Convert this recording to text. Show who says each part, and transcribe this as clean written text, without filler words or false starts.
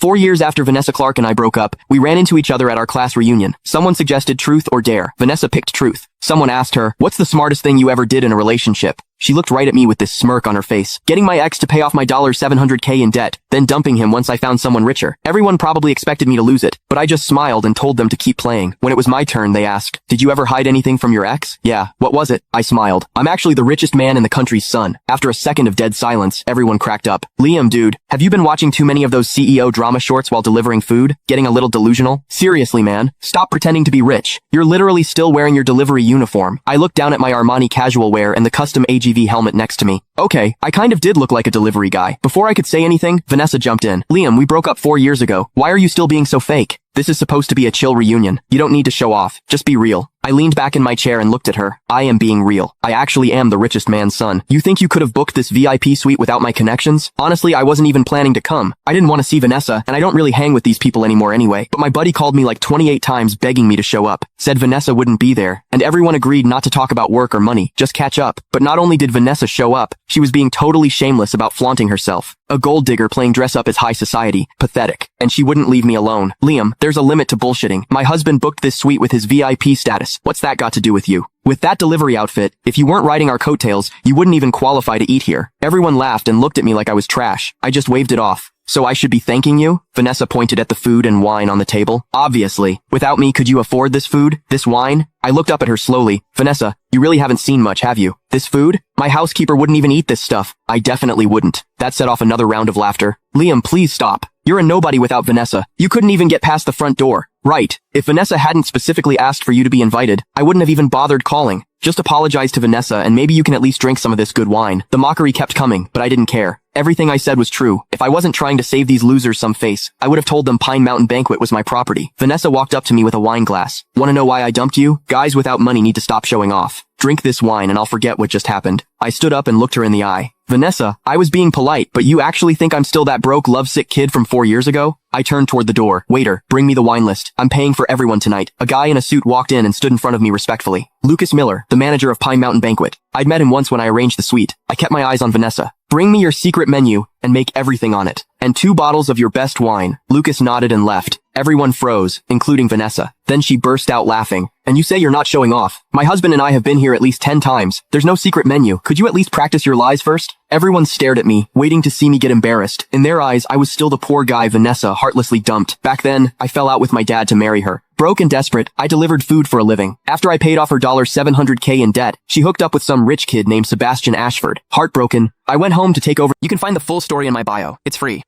Speaker 1: 4 years after Vanessa Clark and I broke up, we ran into each other at our class reunion. Someone suggested truth or dare. Vanessa picked truth. Someone asked her, "What's the smartest thing you ever did in a relationship?" She looked right at me with this smirk on her face. Getting my ex to pay off my $700K in debt, then dumping him once I found someone richer. Everyone probably expected me to lose it, but I just smiled and told them to keep playing. When it was my turn, they asked, "Did you ever hide anything from your ex?" "Yeah, what was it?" I smiled. "I'm actually the richest man in the country's son." After a second of dead silence, everyone cracked up. "Liam, dude, have you been watching too many of those CEO drama shorts while delivering food? Getting a little delusional? Seriously, man, stop pretending to be rich. You're literally still wearing your delivery uniform." I looked down at my Armani casual wear and the custom AGV helmet next to me. Okay, I kind of did look like a delivery guy. Before I could say anything, Vanessa jumped in. "Liam, we broke up 4 years ago. Why are you still being so fake? This is supposed to be a chill reunion. You don't need to show off. Just be real." I leaned back in my chair and looked at her. "I am being real. I actually am the richest man's son. You think you could have booked this VIP suite without my connections? Honestly, I wasn't even planning to come. I didn't want to see Vanessa, and I don't really hang with these people anymore anyway. But my buddy called me like 28 times begging me to show up. Said Vanessa wouldn't be there, and everyone agreed not to talk about work or money, just catch up. But not only did Vanessa show up, she was being totally shameless about flaunting herself. A gold digger playing dress up as high society. Pathetic. And she wouldn't leave me alone. "Liam, there's a limit to bullshitting. My husband booked this suite with his VIP status. What's that got to do with you? With that delivery outfit, if you weren't riding our coattails, you wouldn't even qualify to eat here." Everyone laughed and looked at me like I was trash. I just waved it off. "So I should be thanking you?" Vanessa pointed at the food and wine on the table. "Obviously. Without me, could you afford this food? This wine?" I looked up at her slowly. "Vanessa, you really haven't seen much, have you? This food? My housekeeper wouldn't even eat this stuff." "I definitely wouldn't." That set off another round of laughter. "Liam, please stop. You're a nobody without Vanessa. You couldn't even get past the front door." "Right. If Vanessa hadn't specifically asked for you to be invited, I wouldn't have even bothered calling. Just apologize to Vanessa and maybe you can at least drink some of this good wine." The mockery kept coming, but I didn't care. Everything I said was true. If I wasn't trying to save these losers some face, I would have told them Pine Mountain Banquet was my property. Vanessa walked up to me with a wine glass. "Want to know why I dumped you? Guys without money need to stop showing off. Drink this wine and I'll forget what just happened." I stood up and looked her in the eye. "Vanessa, I was being polite, but you actually think I'm still that broke, lovesick kid from 4 years ago?" I turned toward the door. "Waiter, bring me the wine list. I'm paying for everyone tonight." A guy in a suit walked in and stood in front of me respectfully. Lucas Miller, the manager of Pine Mountain Banquet. I'd met him once when I arranged the suite. I kept my eyes on Vanessa. "Bring me your secret menu and make everything on it. And 2 bottles of your best wine." Lucas nodded and left. Everyone froze, including Vanessa. Then she burst out laughing. "And you say you're not showing off? My husband and I have been here at least 10 times. There's no secret menu. Could you at least practice your lies first?" Everyone stared at me, waiting to see me get embarrassed. In their eyes, I was still the poor guy Vanessa heartlessly dumped. Back then, I fell out with my dad to marry her. Broke and desperate, I delivered food for a living. After I paid off her $700K in debt, she hooked up with some rich kid named Sebastian Ashford. Heartbroken, I went home to take over. You can find the full story in my bio. It's free.